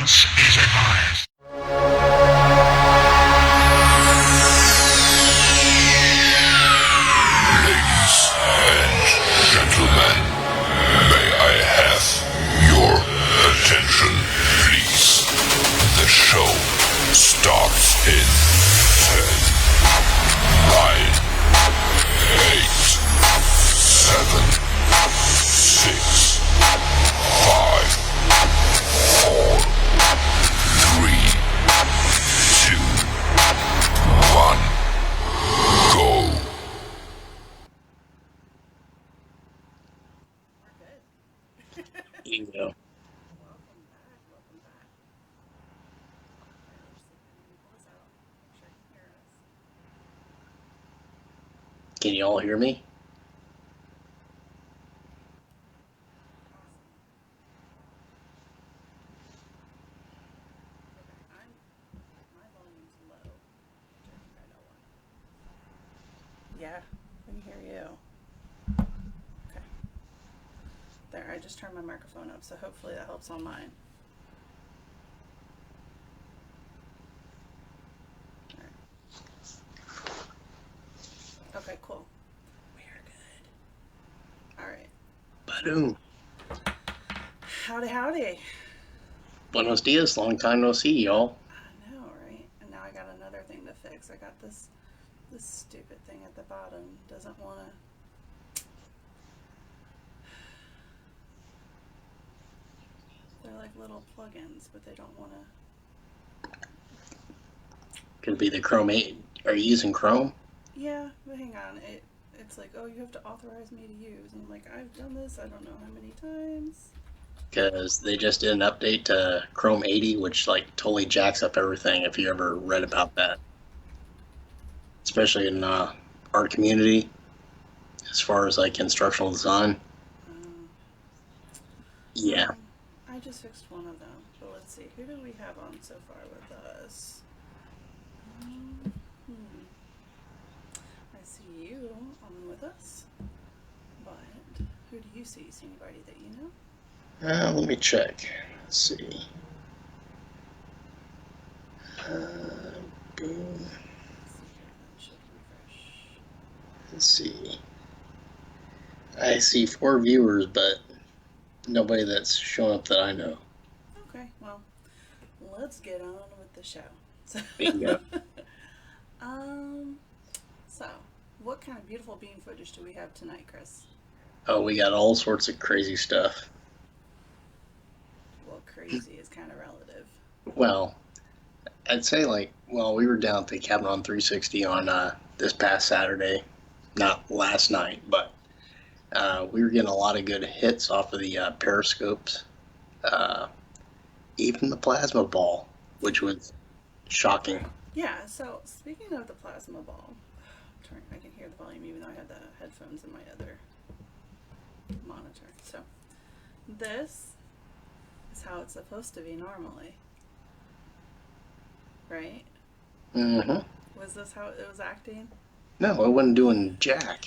Audience is advised. Ladies and gentlemen, may I have your attention, please? The show starts in 10, 9, 8, 7, 6, 5, 4, 3, 2, 1, go. You go. Welcome back. Pause out. Make sure you can hear us. Can you all hear me? Awesome. Okay, my volume's low, which I think I know why. Yeah, I can hear you. Okay. There, I just turned my microphone up, so hopefully that helps on mine. Okay, cool. We are good. All right. Ba-doom. Howdy, howdy. Buenos dias. Long time no see, y'all. I know, right? And now I got another thing to fix. I got this stupid thing at the bottom. Doesn't want to. They're like little plugins, but they don't want to. Could be the Chrome 8. Are you using Chrome? Yeah, but hang on. It's like, oh, you have to authorize me to use. And I'm like, I've done this. I don't know how many times. Because they just did an update to Chrome 80, which like totally jacks up everything. If you ever read about that, especially in our community, as far as like instructional design. Yeah. I just fixed one of them. But let's see. Who do we have on so far with us? I see you on with us. But who do you see? See anybody that you know? Let me check. Let's see. Boom. Let's see. I see 4 viewers, but nobody that's showing up that I know. Okay, well, let's get on with the show. Bingo. So, what kind of beautiful bean footage do we have tonight, Chris? Oh, we got all sorts of crazy stuff. Well, crazy is kind of relative. Well, I'd say we were down at the Cabin on 360 on this past Saturday. Not last night, but we were getting a lot of good hits off of the periscopes. Even the plasma ball, which was shocking. Yeah, so speaking of the plasma ball, I can hear the volume even though I had the headphones in my other monitor. So this is how it's supposed to be normally, right? Mm-hmm. Was this how it was acting? No, it wasn't doing jack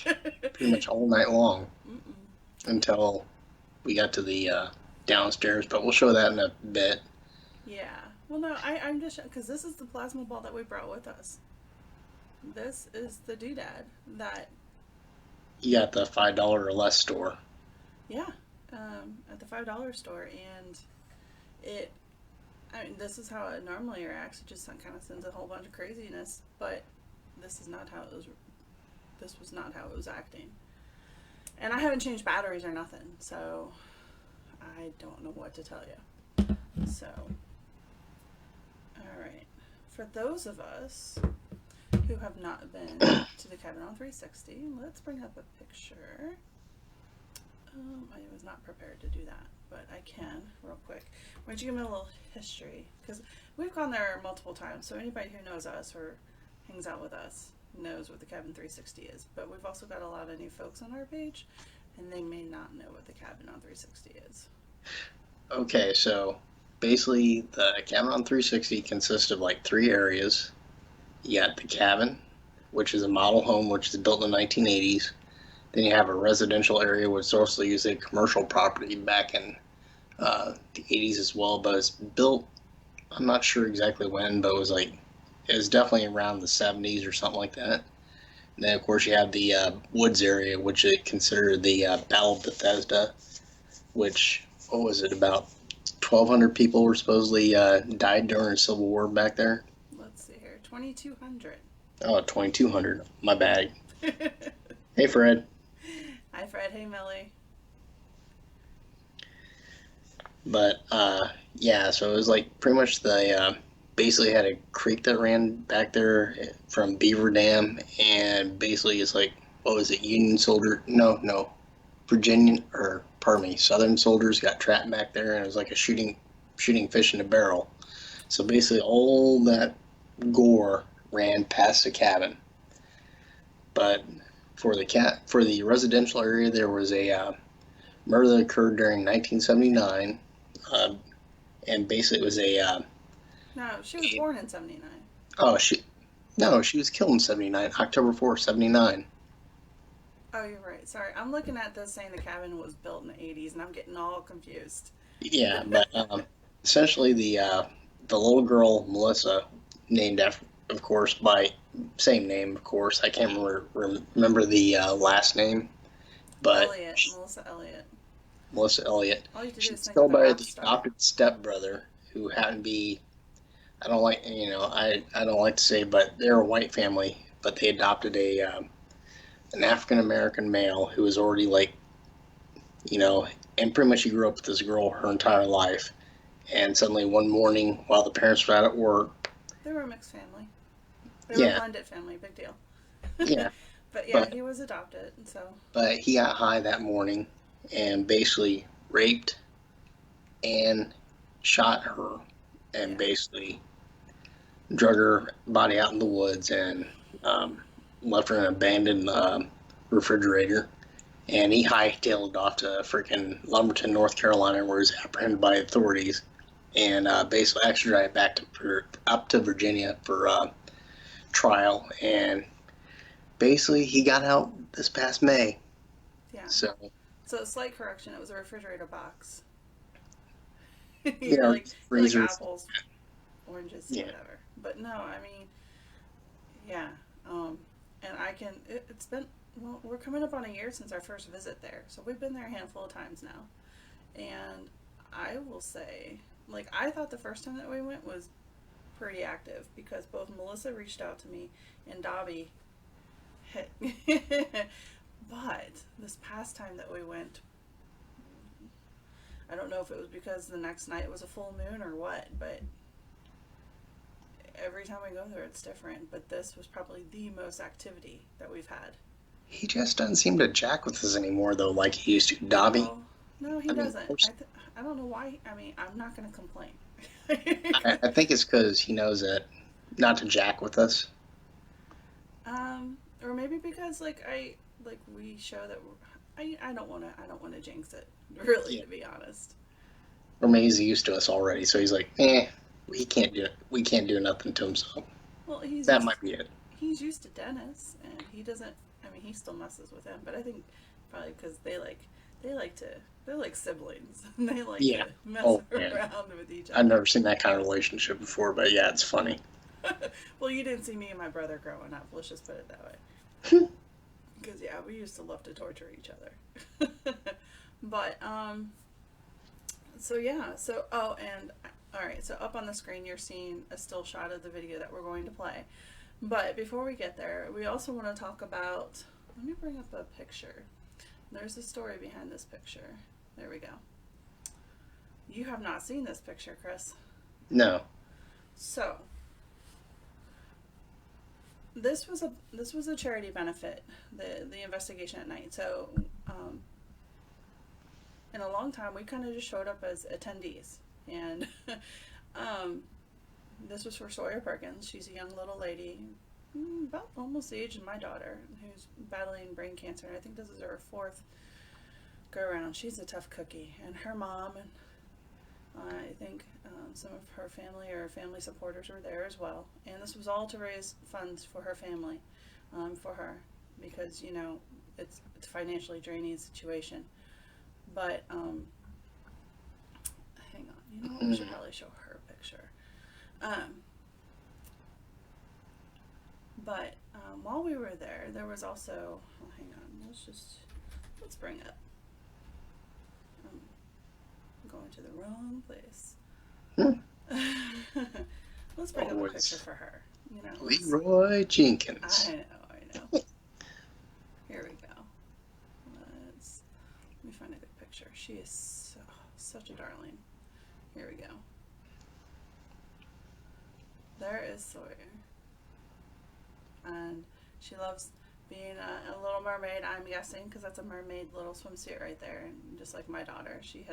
pretty much all night long. Mm-mm. Until we got to the downstairs, but we'll show that in a bit. Yeah. Well, no, I'm just because this is the plasma ball that we brought with us. This is the doodad that. You got the $5 or less store. Yeah, at the $5 store, and this is how it normally reacts. It just kind of sends a whole bunch of craziness, but this is not how it was. This was not how it was acting. And I haven't changed batteries or nothing, so I don't know what to tell you. So, all right. For those of us who have not been to the Cabin on 360, let's bring up a picture. I was not prepared to do that, but I can real quick. Why don't you give me a little history? Because we've gone there multiple times, so anybody who knows us or hangs out with us knows what the Cabin 360 is. But we've also got a lot of new folks on our page, and they may not know what the Cabin on 360 is. Okay, so basically the Cabin on 360 consists of like 3 areas. You got the cabin, which is a model home which is built in the 1980s. Then you have a residential area which is also used as a commercial property back in the 80s as well, but it's built I'm not sure exactly when, but it was definitely around the 70s or something like that. And then, of course, you have the Woods area, which is considered the Battle of Bethesda, which, what was it, about 1,200 people were supposedly died during the Civil War back there. Let's see here. 2,200. Oh, 2,200. My bad. Hey, Fred. Hi, Fred. Hey, Millie. But, yeah, so it was like pretty much basically had a creek that ran back there from Beaver Dam, and basically it's like, what was it, Union soldier? No, Virginian, or pardon me, Southern soldiers got trapped back there, and it was like a shooting fish in a barrel. So basically, all that gore ran past the cabin. But for the residential area, there was a murder that occurred during 1979, uh, and basically it was No, she was born in 79. oh she no, she was killed in 79, October 4th, 79. Oh, you're right. Sorry. I'm looking at this saying the cabin was built in the 80s, and I'm getting all confused. Yeah, but essentially the little girl Melissa, named after, of course, by same name, of course. I can't remember the last name, but Elliot. Melissa Elliott. Melissa Elliott. All you have to do is She's think of killed a by rap the star. adopted stepbrother, who happened to be, I don't like, I don't like to say, but they're a white family, but they adopted an African American male who was already like, you know, and pretty much he grew up with this girl her entire life. And suddenly one morning, while the parents were out at work, They were a mixed family. They were a yeah, blended family. Big deal. yeah, But yeah, but he was adopted, so he got high that morning and basically raped and shot her, and yeah. basically drug her body out in the woods, and um, left her in an abandoned refrigerator. And he hightailed off to freaking Lumberton, North Carolina, where he was apprehended by authorities, and basically extradited back up to Virginia for trial. And basically, he got out this past May. Yeah. So So slight correction, it was a refrigerator box. yeah, For like freezers. apples, oranges, Yeah, whatever. But no, I mean, yeah. And it's been, well, we're coming up on a year since our first visit there. So we've been there a handful of times now. And I will say, like, I thought the first time that we went was pretty active because both Melissa reached out to me and Dobby hit. But this past time that we went, I don't know if it was because the next night was a full moon or what, but every time we go there it's different. But this was probably the most activity that we've had. he just doesn't seem to jack with us anymore, though, like he used to. Dobby. No, no, he I mean, of doesn't. course, I don't know why. I mean, I'm not going to complain. I think it's because he knows that not to jack with us. Or maybe because like we show that I don't want to jinx it. Really, Yeah. to be honest. Or maybe he's used to us already, so he's like, he can't do it. We can't do nothing to him, so Well, that might be it. he's used to Dennis, and he doesn't. I mean, he still messes with him, but I think probably because they like to they're like siblings. They like Yeah. to mess Oh man, around with each I've other. never seen that kind of relationship before, but yeah, it's funny. Well, you didn't see me and my brother growing up. Let's just put it that way. Because yeah, we used to love to torture each other. But so yeah, so oh, and all right, so up on the screen you're seeing a still shot of the video that we're going to play. But before we get there, we also want to talk about. Let me bring up a picture. There's a story behind this picture. There we go. You have not seen this picture, Chris. No. So this was a charity benefit, the investigation at night. So in a long time, we kind of just showed up as attendees, and um, this was for Sawyer Perkins. She's a young little lady, about almost the age of my daughter, who's battling brain cancer, and I think this is her fourth go around. She's a tough cookie, and her mom and I think some of her family or family supporters were there as well. And this was all to raise funds for her family, for her, because it's a financially draining situation. But hang on, we should probably show her picture. Um, but while we were there was also. Oh, hang on. Let's bring up. I'm going to the wrong place. Let's bring up a picture for her. You know, Leroy Jenkins. I know. Here we go. Let me find a good picture. She is such a darling. Here we go. There is Sawyer. And she loves being a little mermaid, I'm guessing, because that's a mermaid little swimsuit right there. And just like my daughter, she's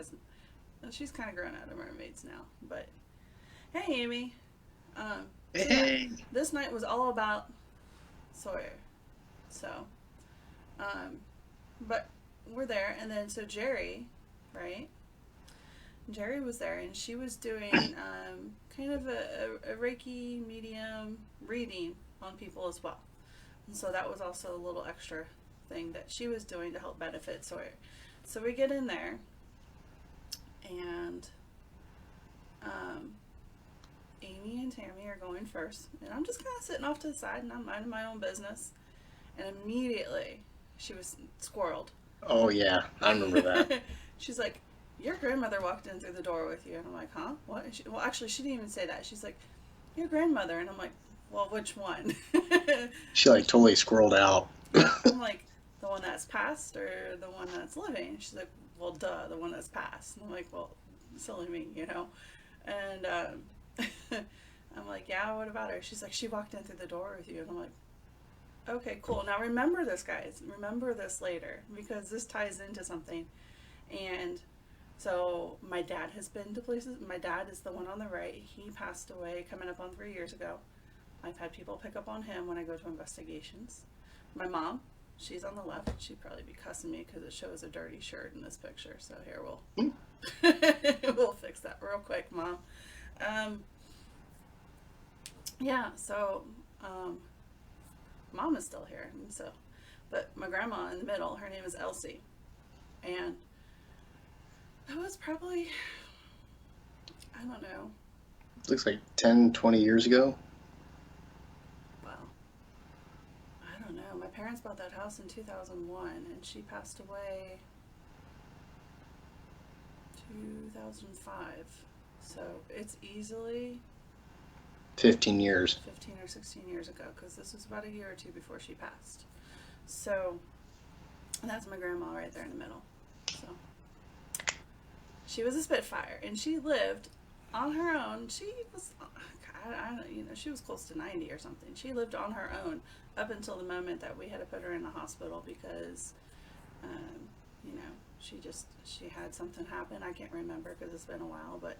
kind of grown out of mermaids now. But hey, Amy. Hey. This night was all about Sawyer. So, but we're there, and then so Jerry, right? Jerry was there, and she was doing kind of a Reiki medium reading on people as well. And so that was also a little extra thing that she was doing to help benefit Sawyer. So we get in there, and Amy and Tammy are going first, and I'm just kind of sitting off to the side, and I'm minding my own business. And immediately, she was squirreled. Oh yeah, I remember that. She's like, "Your grandmother walked in through the door with you," and I'm like, "Huh? What?" Well, actually, she didn't even say that. She's like, "Your grandmother," and I'm like, "Well, which one?" She like totally squirreled out. I'm like, "The one that's passed or the one that's living?" She's like, "Well, duh, the one that's passed." And I'm like, "Well, silly me, you know." And I'm like, "Yeah, what about her?" She's like, "She walked in through the door with you," and I'm like, "Okay, cool. Now remember this, guys. Remember this later, because this ties into something." And so my dad has been to places. My dad is the one on the right. He passed away coming up on 3 years ago. I've had people pick up on him when I go to investigations. My mom, she's on the left. She'd probably be cussing me because it shows a dirty shirt in this picture. So here we'll fix that real quick, Mom. Yeah, so Mom is still here, and so, but my grandma in the middle, her name is Elsie, and that was probably, I don't know. Looks like 10, 20 years ago. Well, I don't know. My parents bought that house in 2001, and she passed away 2005. So it's easily 15 years. 15 or 16 years ago, because this was about a year or two before she passed. So that's my grandma right there in the middle. So she was a Spitfire, and she lived on her own. She was, she was close to 90 or something. She lived on her own up until the moment that we had to put her in the hospital because, she had something happen. I can't remember because it's been a while, but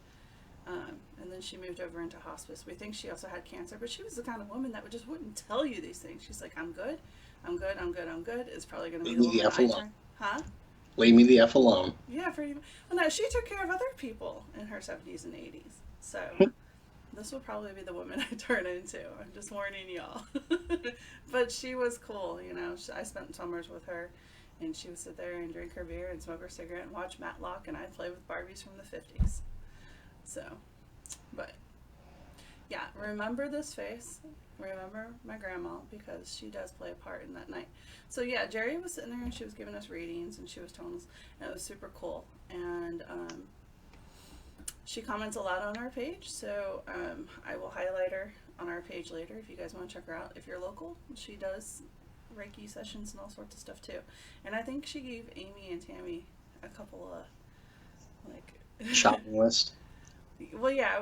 and then she moved over into hospice. We think she also had cancer, but she was the kind of woman that just wouldn't tell you these things. She's like, I'm good. It's probably going to be the woman I turn. Huh? Leave me the F alone. Yeah, pretty much. Well, no, she took care of other people in her 70s and 80s. So this will probably be the woman I turn into. I'm just warning y'all. But she was cool, I spent summers with her, and she would sit there and drink her beer and smoke her cigarette and watch Matlock, and I'd play with Barbies from the 50s. So, but yeah, remember this face. Remember my grandma, because she does play a part in that night. So yeah, Jerry was sitting there and she was giving us readings and she was telling us, and it was super cool. And she comments a lot on our page, so I will highlight her on our page later if you guys want to check her out. If you're local, she does Reiki sessions and all sorts of stuff too. And I think she gave Amy and Tammy a couple of shopping list. Well, yeah,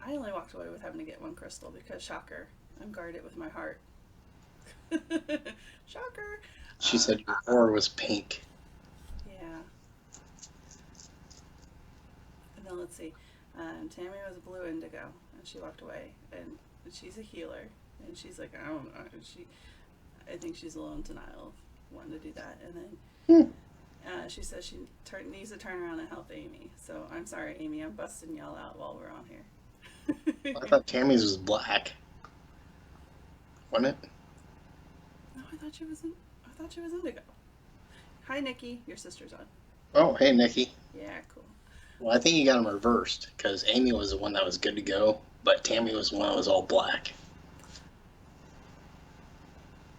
I only walked away with having to get one crystal because, shocker, I'm guarded with my heart. Shocker. She said your aura was pink. Yeah. And then let's see. Tammy was blue indigo, and she walked away. And she's a healer, and she's like, I don't know. I think she's a little in denial of wanting to do that. And then she says she needs to turn around and help Amy. So I'm sorry, Amy. I'm busting y'all out while we're on here. I thought Tammy's was black. Wasn't it? No, I thought she was indigo. Hi, Nikki. Your sister's on. Oh, hey, Nikki. Yeah, cool. Well, I think you got them reversed because Amy was the one that was good to go, but Tammy was the one that was all black.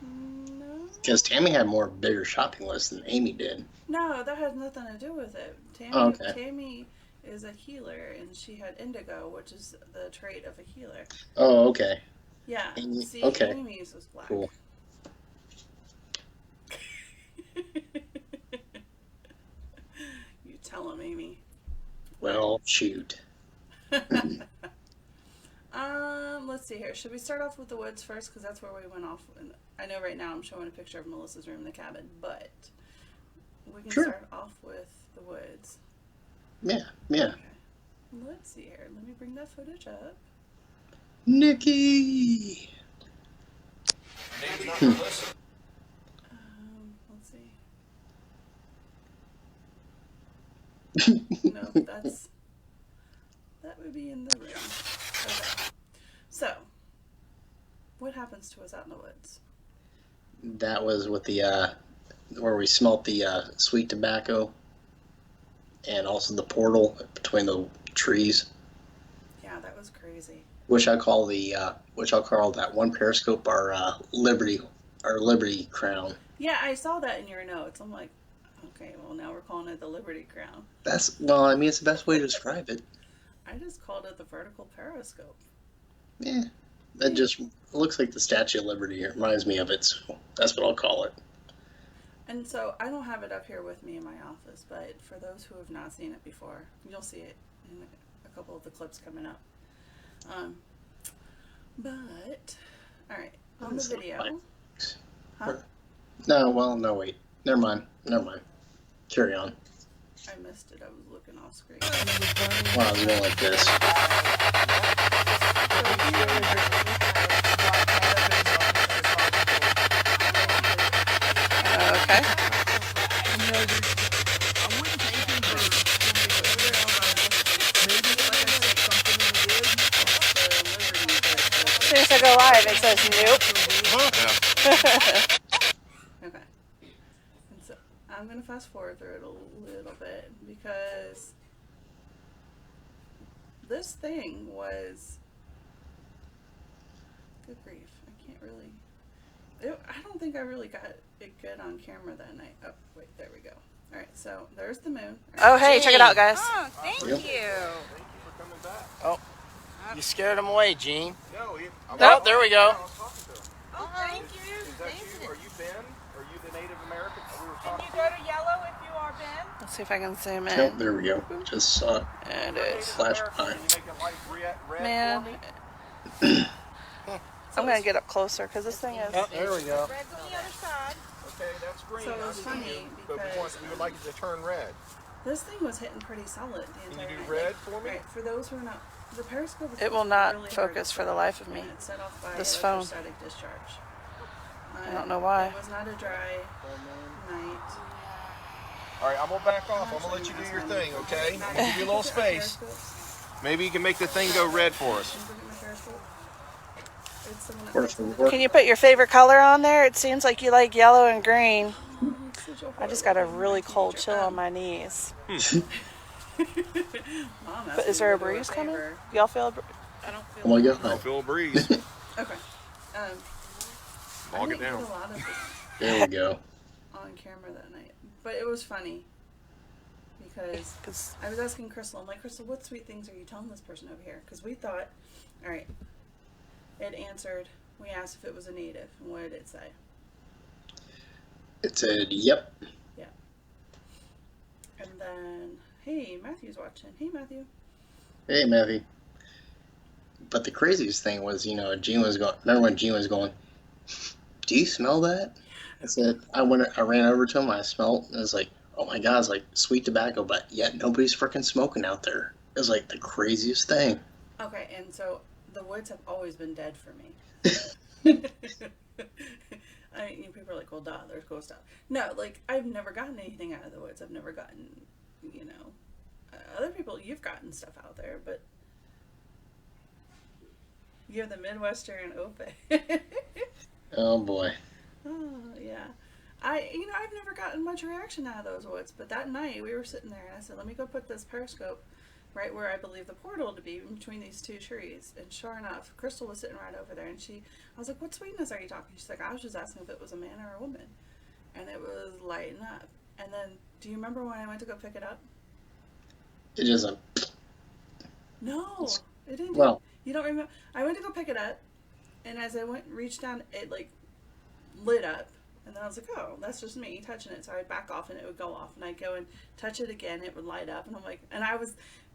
No. Because Tammy had more bigger shopping list than Amy did. No, that has nothing to do with it. Tammy is a healer, and she had indigo, which is the trait of a healer. Oh, okay. Yeah. Amy, See, okay. Amy's was black. Cool. You tell him, Amy. Well, shoot. Let's see here. Should we start off with the woods first? Because that's where we went off. And I know right now I'm showing a picture of Melissa's room in the cabin, but we can start off with the woods. Yeah, yeah. Okay. Let's see here. Let me bring that footage up. Nikki! Let's see. No, that would be in the room. Okay. So, what happens to us out in the woods? That was with the, where we smelt the sweet tobacco and also the portal between the trees. Yeah, that was crazy. Which I'll call that one periscope our Liberty crown. Yeah, I saw that in your notes. I'm like, okay, well now we're calling it the Liberty Crown. It's the best way to describe it. I just called it the vertical periscope. Yeah, that just looks like the Statue of Liberty. It reminds me of it, so that's what I'll call it. And so I don't have it up here with me in my office, but for those who have not seen it before, you'll see it in a couple of the clips coming up. But all right, on the video. Huh? No, wait. Never mind. Carry on. I missed it. I was looking off screen. Wow, I was going like this. Okay. As soon as I go live, it says nope. Okay. And so I'm going to fast forward through it a little bit because this thing was, good grief, I can't really, I don't think I really got it good on camera that night. Oh, wait, there we go. All right, so there's the moon. Oh, hey, check it out, guys. Oh, thank you. Thank you for coming back. Oh, you scared him away, Gene. No, Oh, there we go. Oh, thank you. Is that you? Are you Ben? Are you the Native American we were Can talking you go to yellow if you are Ben? Let's see if I can zoom in. Oh, there we go. Just saw it. And it Flash by. Can you make it light red Man, for me? I'm going to get up closer because this thing is... Oh, there we go. Red's on the other side. Okay, that's green. So it was I see funny you, but because- we would like it to turn red. This thing was hitting pretty solid the Can entire you night. do red for me? Right, for those who are not... The periscope is It will not really focus hard for the life of me. It's set off by This phone. electrostatic discharge. I don't know why. It was not a dry night. All right, I'm going to back off. I'm going to let you do your thing, okay? I'm going to give you a little space. Maybe you can make the thing go red for us. Of course, we work. Can you put your favorite color on there? It seems like you like yellow and green. I just got a really cold chill on my knees. But is there a breeze coming? Y'all feel a breeze? I don't feel Oh my I God. feel a breeze. Okay. Log I it didn't down. get a lot of this There we go. on camera that night. But it was funny because I was asking Crystal, I'm like, Crystal, what sweet things are you telling this person over here? Because we thought, all right, it answered, we asked if it was a native, and what did it say? It said, yep. Yeah. And then, hey, Matthew's watching. Hey, Matthew. Hey, Matthew. But the craziest thing was, Gene was going, remember when Gene was going, do you smell that? I said, I ran over to him, I smelled, and I was like, oh my God, it's like sweet tobacco, but yet nobody's freaking smoking out there. It was like the craziest thing. Okay, and so the woods have always been dead for me. I mean, people are like, well, duh, there's ghost stuff. No, like, I've never gotten anything out of the woods. I've never gotten, other people, you've gotten stuff out there, but you have the Midwestern Ope. Oh boy. Oh, yeah. I've never gotten much reaction out of those woods, but that night we were sitting there and I said, let me go put this periscope right where I believe the portal to be, in between these two trees. And sure enough, Crystal was sitting right over there, and I was like, "What sweetness are you talking?" She's like, "I was just asking if it was a man or a woman," and it was lighting up. And then, do you remember when I went to go pick it up? It isn't. No, it didn't. Well, You don't remember? I went to go pick it up, and as I reached down, it like lit up, and then I was like, "Oh, that's just me touching it." So I'd back off, and it would go off, and I'd go and touch it again, it would light up, and I'm like, and I was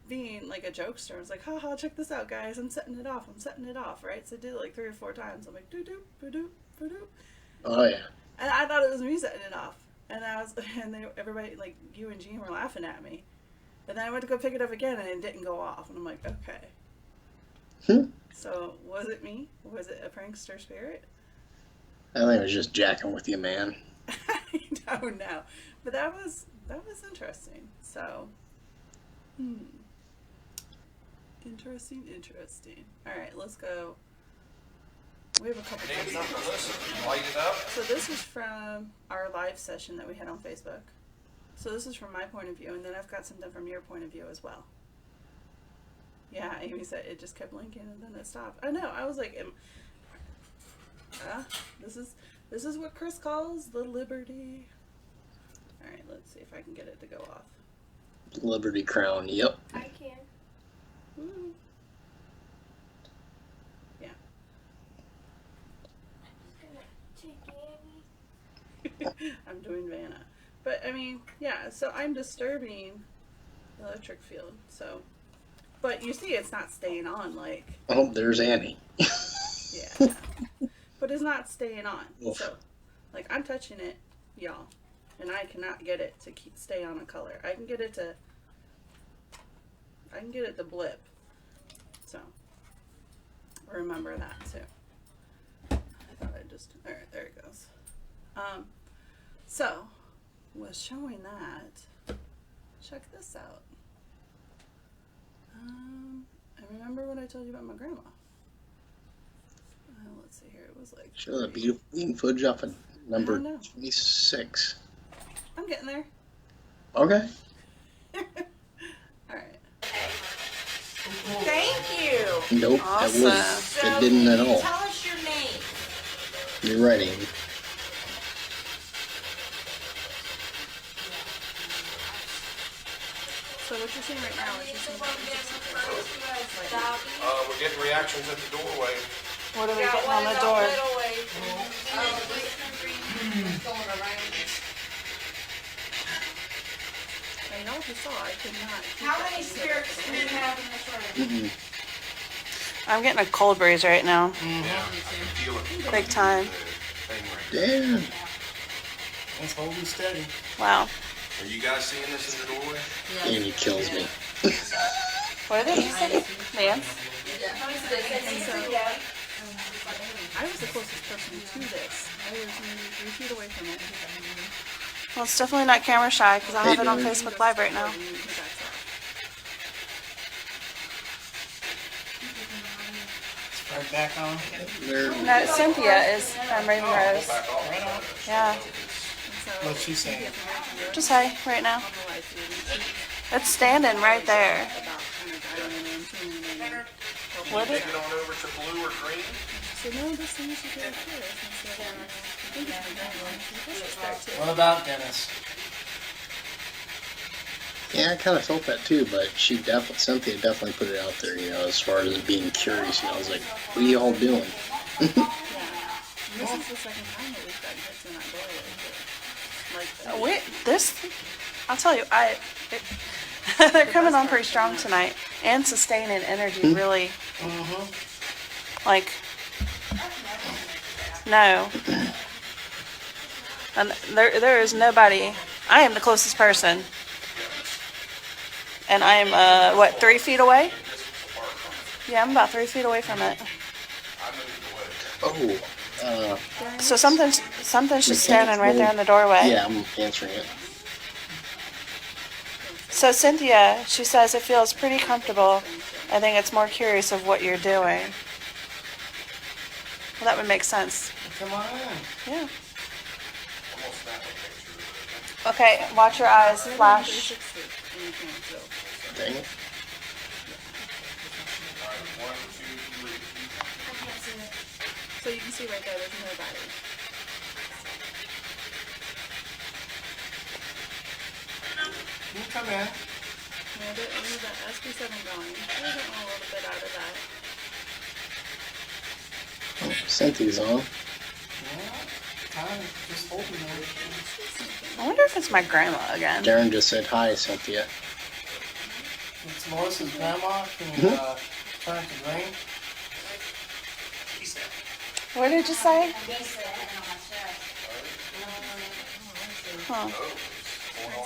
being like a jokester. I was like, "Ha ha, check this out, guys! I'm setting it off. I'm setting it off." Right? So I did it like 3 or 4 times. I'm like, "Doo doo, doo doo, doo doo," oh yeah. and I thought it was me setting it off, and everybody like you and Jean were laughing at me. And then I went to go pick it up again, and it didn't go off. And I'm like, okay. So, was it me? Was it a prankster spirit? I think it was just jacking with you, man. I don't know. But that was interesting. So, Interesting. All right, let's go. We have a couple Maybe things. not to listen. Light it up. So this was from our live session that we had on Facebook. So this is from my point of view, and then I've got something from your point of view as well. Yeah, Amy said it just kept blinking and then it stopped. I know. I was like, this is what Chris calls the Liberty. All right, let's see if I can get it to go off. Liberty Crown. Yep. I can. Woo. Yeah. I'm doing Vanna. But, I mean, yeah, so I'm disturbing the electric field, so. But you see it's not staying on, like. Oh, there's Annie. Yeah. But it's not staying on. Oof. So, like, I'm touching it, y'all, and I cannot get it to stay on a color. I can get it to blip. So, remember that, too. I thought I'd just, alright, there it goes. So, was showing that. Check this out. I remember what I told you about my grandma. Let's see here. It was like. Show that beautiful green footage off of number I know. 26. I'm getting there. Okay. Alright. Thank you. Nope. Awesome. It didn't at all. Tell us your name. You're right, Amy. So what you're seeing right now is you're seeing We're getting reactions at the doorway. What are we getting on the door? I know what you saw. I could not. How many spirits do you have in this room? I'm getting a cold breeze right now. Yeah, I can feel it. Big time. Damn. It's holding steady. Wow. Are you guys seeing this in the doorway? Amy kills me. What are they? Lance? I was the closest person to this. I was maybe 3 feet away from it. Well, it's definitely not camera shy because I have it on Facebook Live right now. Right back on. There. No, Cynthia is Raven Rose. Right on. Yeah. What's she saying? Just hey, right now. It's standing right there. What is Take it on over to blue or green? So no, this thing is very curious. I think it's there too. What about Dennis? Yeah, I kind of felt that too, but Cynthia definitely put it out there, as far as being curious. I was like, what are you all doing? Yeah. This is the second time that we've gotten hits in that doorway. Like, I'll tell you, they're coming on pretty strong tonight and sustaining energy really. Like, no. And there is nobody. I am the closest person. And I'm, 3 feet away? Yeah, I'm about 3 feet away from it. Oh, So something's just standing right there in the doorway. yeah, I'm answering it. So Cynthia, she says it feels pretty comfortable. I think it's more curious of what you're doing. Well, that would make sense. Come on in. Yeah. Okay, watch your eyes flash. Dang it. 1, 2, 3. I can't see it. So you can see right there, there's no battery. You can come in. Yeah, we have that SB7 going. We're getting a little bit out of that. Cynthia's on. Time just holding there. I wonder if it's my grandma again. Darren just said hi, Cynthia. It's Melissa's grandma. Can you turn to green? What did you say? Basically, I don't know much else. Huh.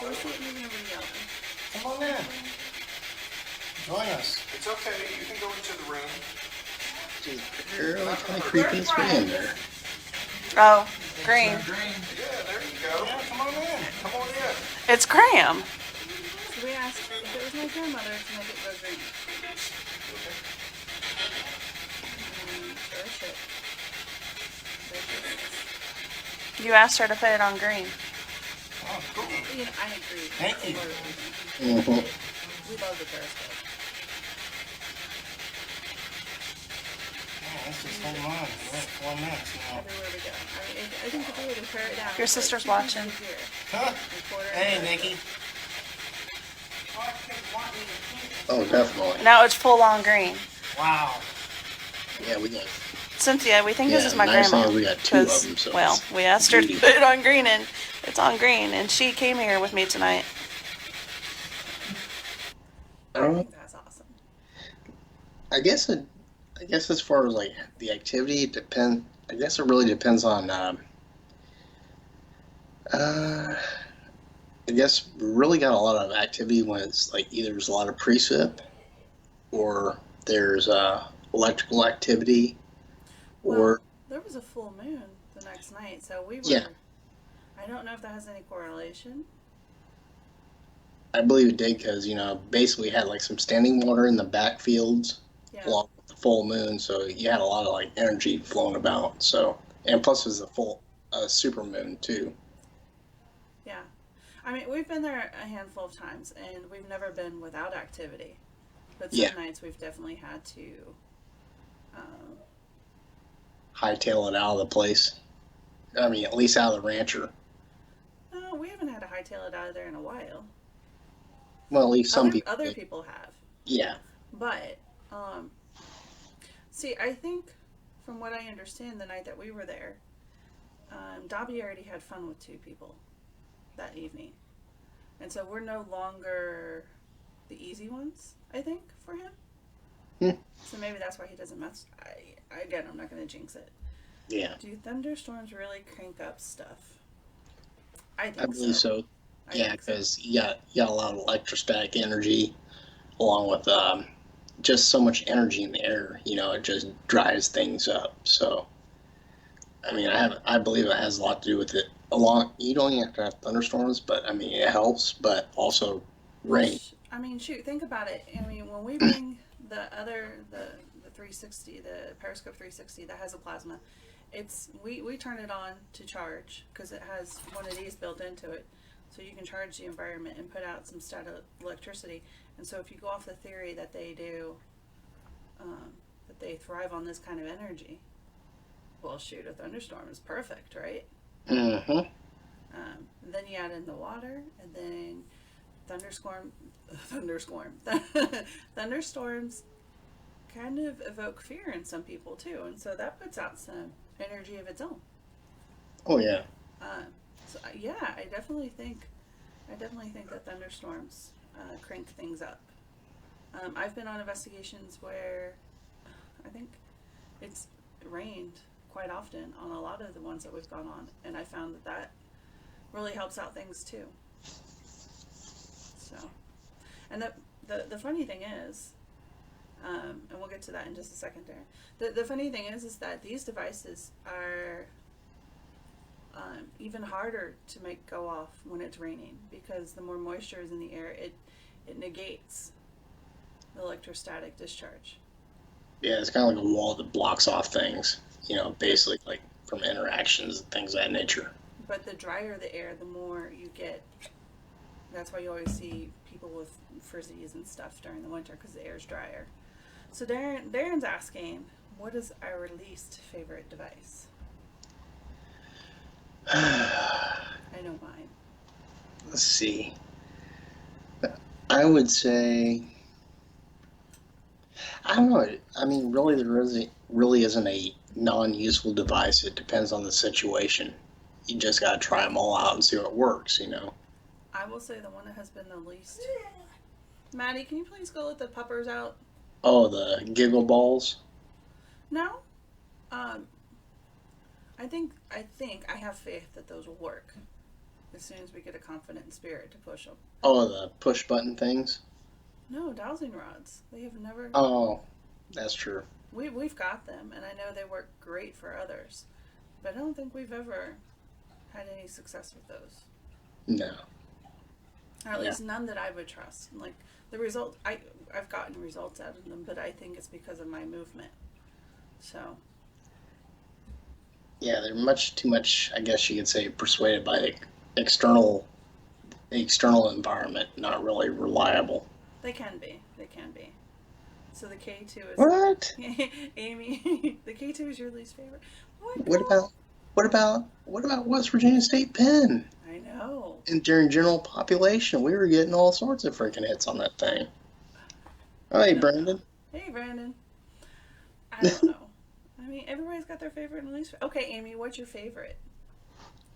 So let's see it moving over to yellow. Come on in. Join us. It's okay. You can go into the room. She's barely kind of creeping its way in there. Oh, green. Yeah, there you go. Yeah, come on in. Come on in. It's Graham. So we asked if it was my grandmother to make it go green. Sure shit. You asked her to put it on green. Oh, cool. You know, I agree. Thank you. Mm-hmm. We love the periscope. Yeah, let's just hold on. We're at 4 minutes now. Everywhere we go. I mean, I think if we were to pare it down. Your sister's watching. Here, Huh? recorder, Hey, Nikki. Oh, definitely. Now it's full on green. Wow. Yeah, we got. Cynthia, we think this Yeah, is my nice grandma. thing is we got two of 'cause, them, so well, it's we asked her to beauty. put it on green, and it's on green. And she came here with me tonight. I think that's awesome. I guess as far as like the activity depend. I guess it really depends on. I guess we really got a lot of activity when it's like either there's a lot of precip, or there's electrical activity, Well, or there was a full moon the next night, so we were. Yeah. I don't know if that has any correlation. I believe it did because basically had like some standing water in the backfields Yeah. along with the full moon, so you had a lot of like energy flowing about. So and plus it was a full super moon too. Yeah. I mean, we've been there a handful of times, and we've never been without activity. But some Yeah. nights we've definitely had to. Hightail it out of the place. I mean, at least out of the rancher. No, we haven't had to hightail it out of there in a while. Well, at least some other, people. Other people have. Yeah. But, see, I think from what I understand the night that we were there, Dobby already had fun with 2 people that evening. And so we're no longer the easy ones, I think, for him. So maybe that's why he doesn't mess. Again, I'm not going to jinx it. Yeah. Do thunderstorms really crank up stuff? I think I believe so. I Yeah, think so. because you got a lot of electrostatic energy, along with just so much energy in the air. It just dries things up. So, I mean, I believe it has a lot to do with it. You don't even have to have thunderstorms, but I mean, it helps. But also, rain. I mean, shoot, think about it. I mean, when we bring the 360, the Periscope 360 that has a plasma, we turn it on to charge because it has one of these built into it, so you can charge the environment and put out some static electricity. And so if you go off the theory that they do, that they thrive on this kind of energy, well, shoot, a thunderstorm is perfect, right? Mm-hmm. Then you add in the water, and then thunderstorms kind of evoke fear in some people too, and so that puts out some energy of its own. Oh yeah. So yeah, I definitely think that thunderstorms crank things up. I've been on investigations where I think it's rained quite often on a lot of the ones that we've gone on, and I found that really helps out things too. So, and the funny thing is, and we'll get to that in just a second there. The funny thing is that these devices are even harder to make go off when it's raining, because the more moisture is in the air, it negates the electrostatic discharge. Yeah, it's kind of like a wall that blocks off things. Basically like from interactions and things of that nature. But the drier the air, the more you get. That's why you always see people with frizzies and stuff during the winter, because the air's drier. So Darren's asking, what is our least favorite device? I know mine. Let's see. I would say, I don't know. I mean, really, really isn't a non-useful device. It depends on the situation. You just gotta try them all out and see what works. You know. I will say the one that has been the least. Maddie, can you please go let the puppers out? Oh, the giggle balls. No. I think I have faith that those will work as soon as we get a confident spirit to push them. Oh, the push button things. No, dowsing rods. They have never. Oh, that's true. We've got them, and I know they work great for others, but I don't think we've ever had any success with those. No. Or at least none that I would trust. Like the result, I've gotten results out of them, but I think it's because of my movement. So. Yeah, they're much too much. I guess you could say persuaded by the external environment, not really reliable. They can be. They can be. So the K2 is. What? Amy, the K2 is your least favorite. What about West Virginia State Penn? I know. And during general population, we were getting all sorts of freaking hits on that thing. Oh, hey, Brandon. Hey, Brandon. I don't know. I mean, everybody's got their favorite and least. Okay, Amy, what's your favorite?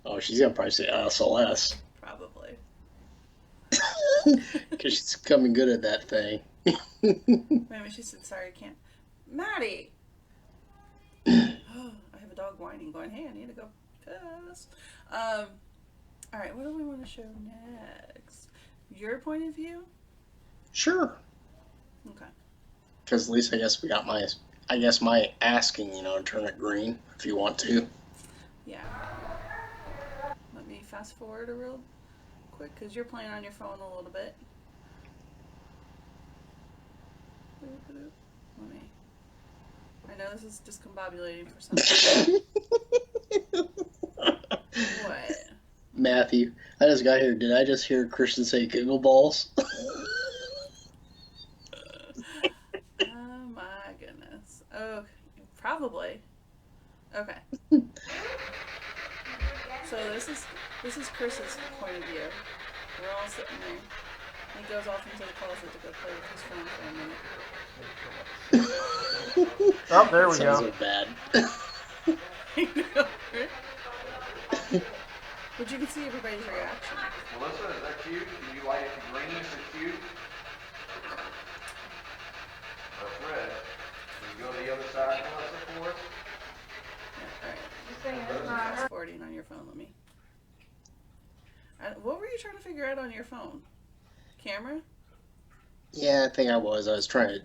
Oh, she's gonna probably say SLS. Probably. Because she's coming good at that thing. Maybe she said, sorry, I can't. Maddie! Oh, I have a dog whining, going, hey, I need to go piss. Alright, what do we want to show next? Your point of view? Sure. Okay. Because at least I guess we got my asking, turn it green if you want to. Yeah. Let me fast forward a real quick, because you're playing on your phone a little bit. Let me. I know this is discombobulating for some people. What? Matthew, I just got here. Did I just hear Christian say giggle balls? Oh my goodness. Oh, probably. Okay. So this is Chris's point of view. We're all sitting there. He goes off into the closet to go play with his phone for a minute. Oh, there we Sounds go. so bad. I know, right? But you can see everybody's reaction. Melissa, is that cute? Do you like it green? Is it cute? That's red. Can you go to the other side, Melissa, for us? Alright. Fast forwarding on your phone, let me. What were you trying to figure out on your phone? Camera? Yeah, I think I was. I was trying to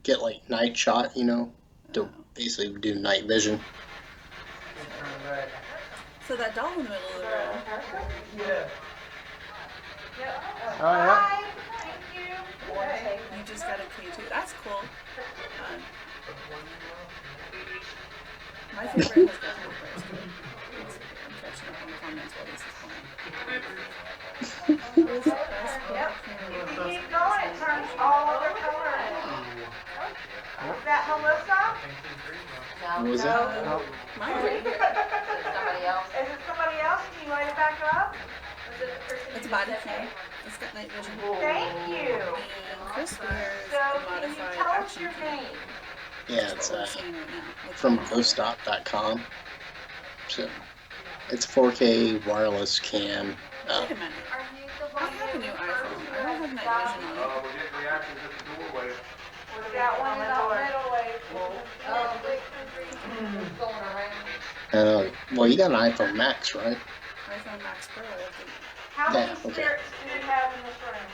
get night shot, to basically do night vision. So that doll in the middle of the room. Yeah. Oh, yeah. You just got a K2. That's cool. My favorite has got no price to it. I'm catching up on the comments while this is playing. Keep going, it turns all other colors. Is that Melissa? What was that? No. Mine's right here. Is it somebody else? Can you light it back up? It's a body cam. It's got night vision. Thank you. And Chris wears So a can you modified tell us action your cam. name? Yeah, it's That's what we're seeing right now. from ghoststop.com. So it's 4K wireless cam. Wait a minute. I have a new iPhone. I don't have night vision on it. We're getting reactions at the doorway. We got one in the middle. Well, you got an iPhone Max, right? iPhone Max Pro. I think. How many Yeah, okay. spirits do you have in this room?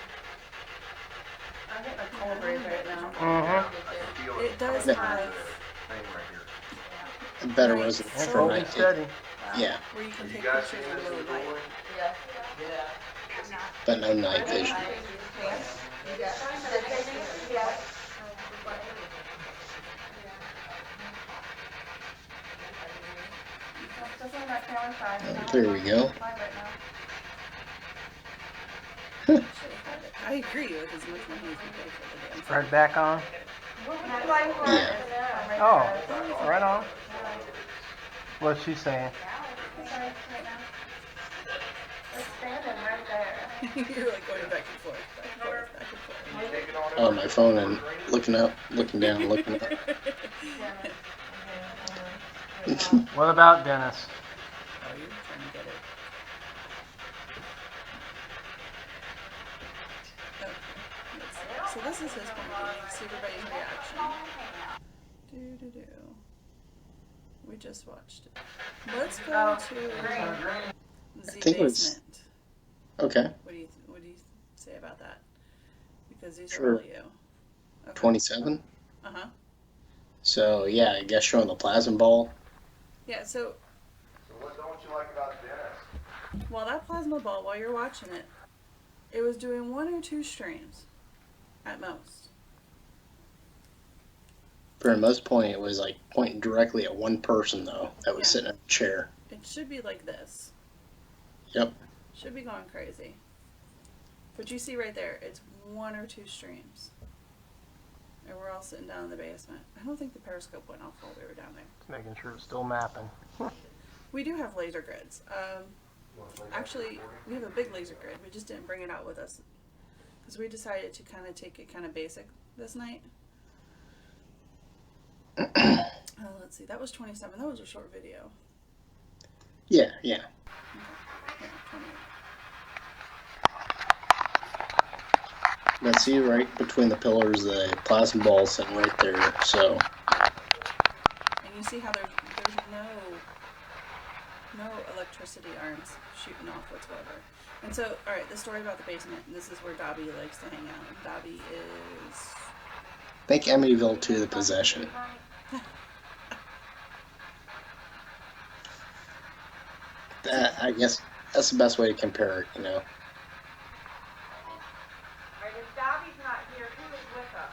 I think a cold rate right now. Mm-hmm. It does Yeah. have Thing right here. A better Right. resolution That's for what we night. study. Yeah, where you can You take guys pictures see in this low in the light. doorway? but no night vision. Yes. There we go. I agree with as much money as we pay for the damn phone. Right back on. Yeah. Oh, right on. What's she saying? It's standing right there. You're like going back and forth, back and forth, back and forth. On my phone and looking up, looking down, looking up. What about Dennis? Oh, you're trying to get it. Okay. Let's see. So this is his point. You can see everybody's reaction. Do. We just watched it. Let's go to the think it was- basement. Okay, What do you say about that? Because these Sure. are all you. Okay. 27. Uh-huh. So yeah, I guess showing the plasma ball. Yeah, so So what don't you like about Dennis? while that plasma ball, while you're watching it, it was doing 1 or 2 streams at most. For the most point, it was like pointing directly at one person though that was Yeah. sitting in a chair. It should be like this. Yep. Should be going crazy. But you see right there, it's 1 or 2 streams. And we're all sitting down in the basement. I don't think the periscope went off while we were down there. Just making sure it's still mapping. We do have laser grids. Actually, we have a big laser grid. We just didn't bring it out with us. Because we decided to kind of take it kind of basic this night. Let's see. That was 27. That was a short video. Yeah. Yeah, 28. But see, right between the pillars, the plasma ball sitting right there. So And you see how there's no electricity arms shooting off whatsoever. And so, all right, the story about the basement. And this is where Dobby likes to hang out. And Dobby is make Amityville 2 the possession. I guess that's the best way to compare it. You know. Right, if Dobby's not here, who is with us?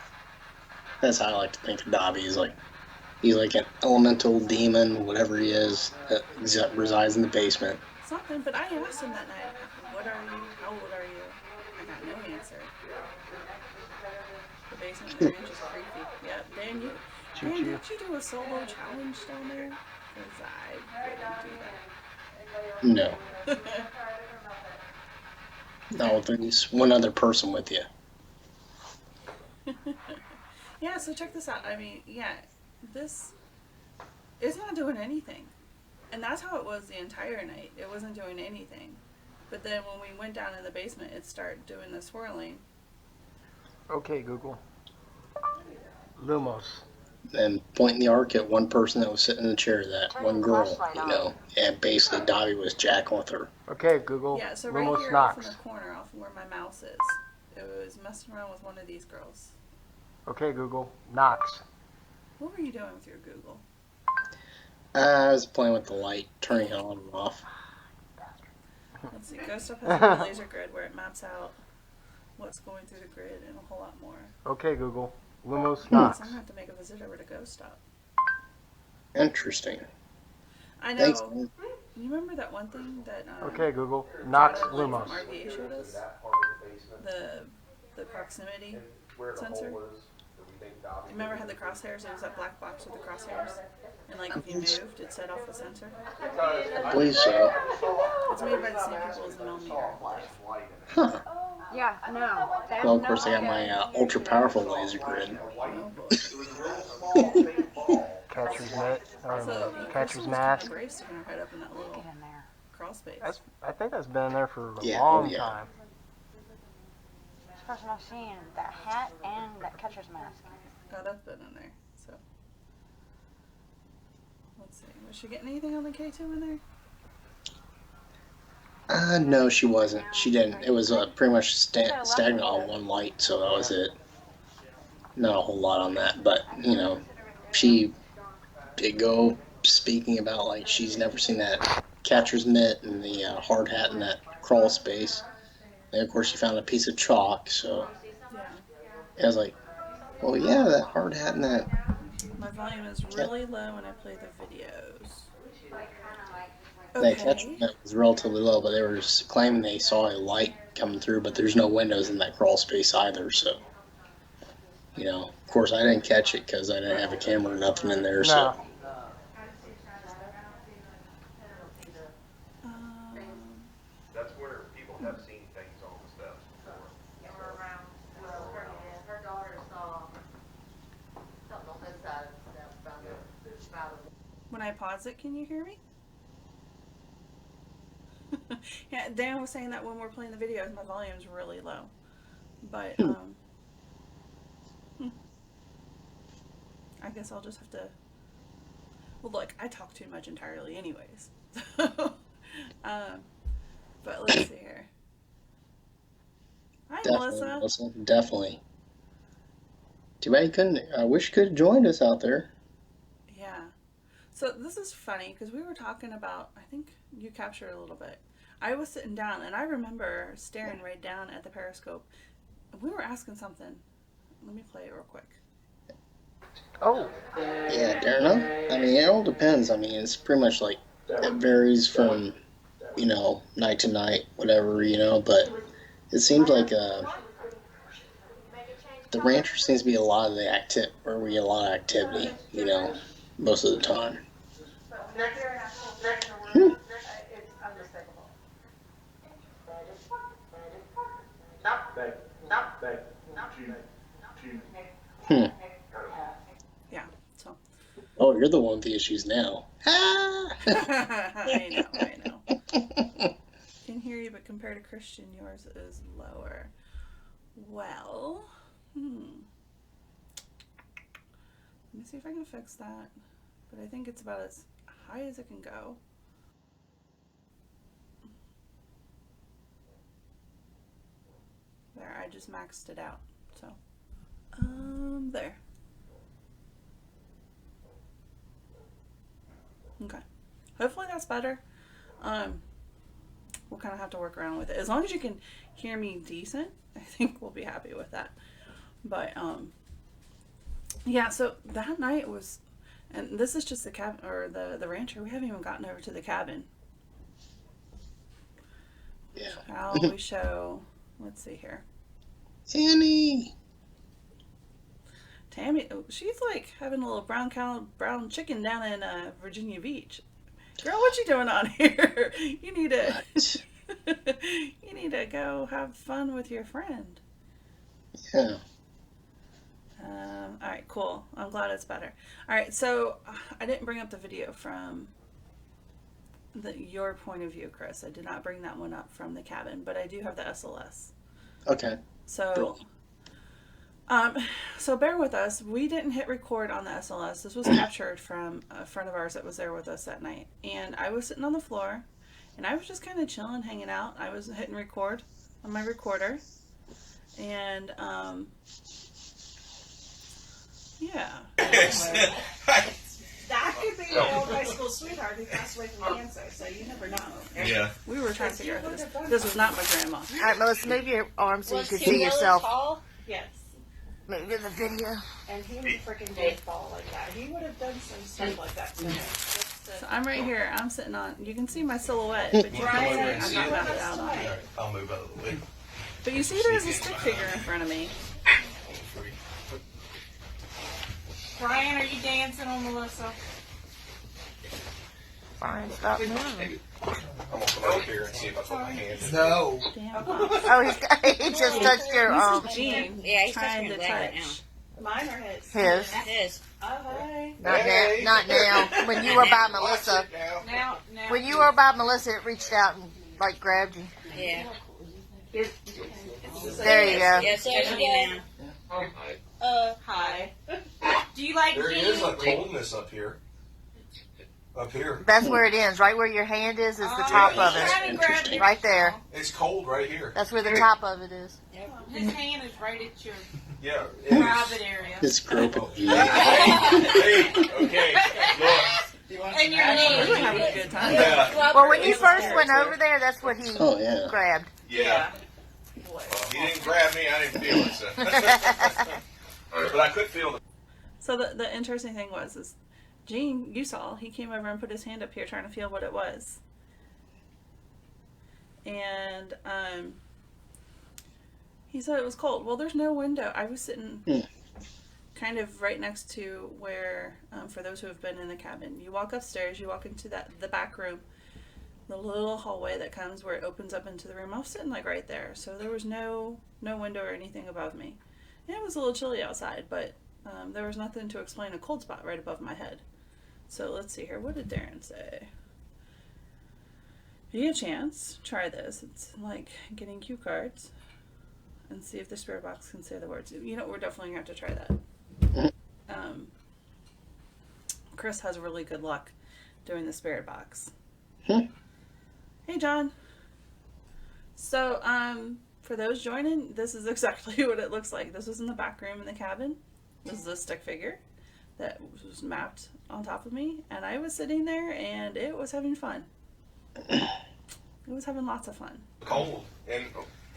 That's how I like to think of Dobby. He's like an elemental demon, whatever he is, that resides in the basement. something. But I asked him that night, "What are you? How old are you?" I got no answer. The basement ranch is creepy. Yep. Dan, did you do a solo challenge down there? Because I wouldn't do that. No. No, there's one other person with you. Yeah, so check this out. I mean, yeah, this is not doing anything. And that's how it was the entire night. It wasn't doing anything. But then when we went down in the basement, it started doing the swirling. Okay, Google. Lumos. And pointing the arc at one person that was sitting in the chair, that one girl, you know. And basically Dobby was jacking with her. Okay, Google. Yeah, so right Lumos here off in Knox. the corner, off where my mouse is, it was messing around with one of these girls. Okay, Google. Knox. What were you doing with your Google? I was playing with the light, turning it on and off. Let's see, Ghost Up has a laser grid where it maps out what's going through the grid and a whole lot more. Okay, Google. Lumos So Knox. I'm going to have to make a visit over to Ghost Up. Interesting. I know. Thanks, man. You remember that one thing that Okay, Google. Knox Jonathan Lumos. from RVA showed us? The proximity sensor? Remember how the crosshairs, it was that black box with the crosshairs? And like if you moved, it set off the sensor? I believe so. It's made by the same people as the millimeter, I believe. Huh. Yeah, no. Well, of course, I got my ultra powerful laser grid. Oh boy. Catcher's mitt. So, Catcher's Crystal was mask. kinda brave sticking her head up in that little in there. crawl space. I think that's been there for a Yeah, long oh, yeah. time. First time I've seen that hat and that catcher's mask. Oh, that's been in there, so. Let's see, was she getting anything on the K2 in there? No, she wasn't. She didn't. It was pretty much stagnant on one light, so that was it. Not a whole lot on that, but, you know, she did go speaking about, like, she's never seen that catcher's mitt and the hard hat in that crawl space. And, of course, she found a piece of chalk, so Yeah. I was like, well, yeah, that hard hat and that. My volume is really low when I play the videos. That catcher's mitt was relatively low, but they were just claiming they saw a light coming through, but there's no windows in that crawl space either, so. You know, of course, I didn't catch it because I didn't have a camera or nothing in there. So That's where people have seen things on the steps before. Her daughter saw something on this side of the steps by the When I pause it, can you hear me? Yeah, Dan was saying that when we're playing the videos, my volume's really low. But, I guess I'll just have to... Well, look, I talk too much entirely anyways. But let's see here. Hi, definitely, Melissa. definitely. Too bad you couldn't. I wish you could have joined us out there. Yeah. So this is funny because we were talking about, I think you captured a little bit. I was sitting down and I remember staring right down at the periscope. We were asking something. Let me play it real quick. Oh. Yeah, Darren. I mean, it all depends. I mean, it's pretty much like it varies from, you know, night to night, whatever, you know. But it seems like the rancher seems to be a lot of the where we get a lot of activity, you know, most of the time. It's unmistakable. Stop. Yeah, so. Oh, you're the one with the issues now. Ah! I know. Can hear you, but compared to Christian, yours is lower. Well, let me see if I can fix that. But I think it's about as high as it can go. There, I just maxed it out. So, there. Okay. Hopefully that's better. We'll kind of have to work around with it. As long as you can hear me decent, I think we'll be happy with that. But, yeah, so that night was, and this is just the cabin, or the rancher. We haven't even gotten over to the cabin. Yeah. Shall we show, let's see here. Annie! Tammy, she's like having a little brown chicken down in Virginia Beach. Girl, what you doing on here? You need to you need to go have fun with your friend. Yeah. All right, cool. I'm glad it's better. All right, so I didn't bring up the video from your point of view, Chris. I did not bring that one up from the cabin, but I do have the SLS. Okay. So, so bear with us. We didn't hit record on the SLS. This was captured from a friend of ours that was there with us that night. And I was sitting on the floor, and I was just kind of chilling, hanging out. I was hitting record on my recorder. And, yeah. That could be my old high school sweetheart who passed away from cancer, so you never know. Yeah. We were trying to figure out this. This was not my grandma. All right, Melissa, move your arm so you can he see really yourself. tall? Yes. Move in the video. And he was a freaking baseball like that. He would have done some stuff like that to me. So I'm right here. I'm sitting on. You can see my silhouette, but you can't see. I'm not mounted out on it. I'll move out of the way. But you see, there's a stick figure in front of me. Brian, are you dancing on Melissa? Fine, stop moving. I'm gonna come over here and see if I put my hand in. No. Damn. Oh, he just touched your This is Gene Yeah, he's trying touching to your leg right touch. Mine or his? his. His. Oh, hi. Not now. Not now. When you were by Melissa. Now. When you were by Melissa, it reached out and like grabbed you. Yeah. There you go. Yes, there's me now. Hi. Do you like There Gene? is a coldness up here. Up here. That's where it ends. Right where your hand is the top of it. Right there. It's cold right here. That's where the top of it is. His hand is right at your Yeah. It is. private area. It's groping you. Hey, okay. Look. And your We knee. were having a good time. Yeah. Well, when you first went over there, that's what he Oh, yeah. grabbed. Yeah. He didn't grab me. I didn't feel it. So. But I could feel the. So the interesting thing is Gene, you saw, he came over and put his hand up here trying to feel what it was. And he said it was cold. Well, there's no window. I was sitting kind of right next to where, for those who have been in the cabin, you walk upstairs, you walk into the back room, the little hallway that comes where it opens up into the room. I was sitting like right there, so there was no window or anything above me. And it was a little chilly outside, but there was nothing to explain a cold spot right above my head. So let's see here. What did Darren say? If you get a chance, try this. It's like getting cue cards and see if the spirit box can say the words. You know, we're definitely going to have to try that. Chris has really good luck doing the spirit box. Hey, John. So, for those joining, this is exactly what it looks like. This was in the back room in the cabin. This is a stick figure that was mapped on top of me, and I was sitting there, and it was having fun. It was having lots of fun. Cold, and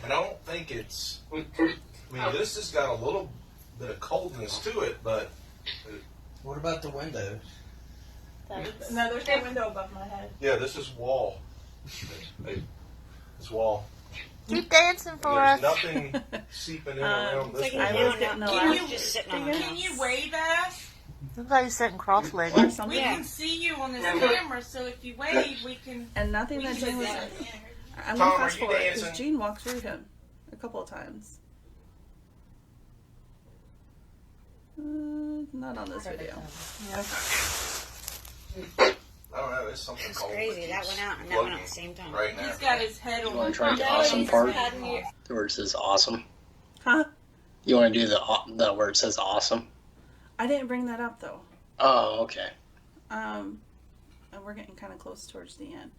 I don't think it's. I mean, this has got a little bit of coldness to it, but. What about the windows? No, there's no window above my head. Yeah, this is wall. It's wall. Keep dancing for us. There's nothing seeping in around this I window. was getting a Can laugh. you, can you wave at us? Somebody's sitting cross-legged. Or We something. can see you on this camera, so if you wave, we can. And nothing that Gene was. I'm Tom, going to are fast you forward because dancing? Gene walked through him a couple of times. Not on this video. I don't know. It's something cold. Crazy. That went out and that went out at the same time. Right now. He's got his head You on. want to try the awesome part? Where it says awesome. Huh? You want to do the where it says awesome? I didn't bring that up though. Oh, okay. And we're getting kind of close towards the end.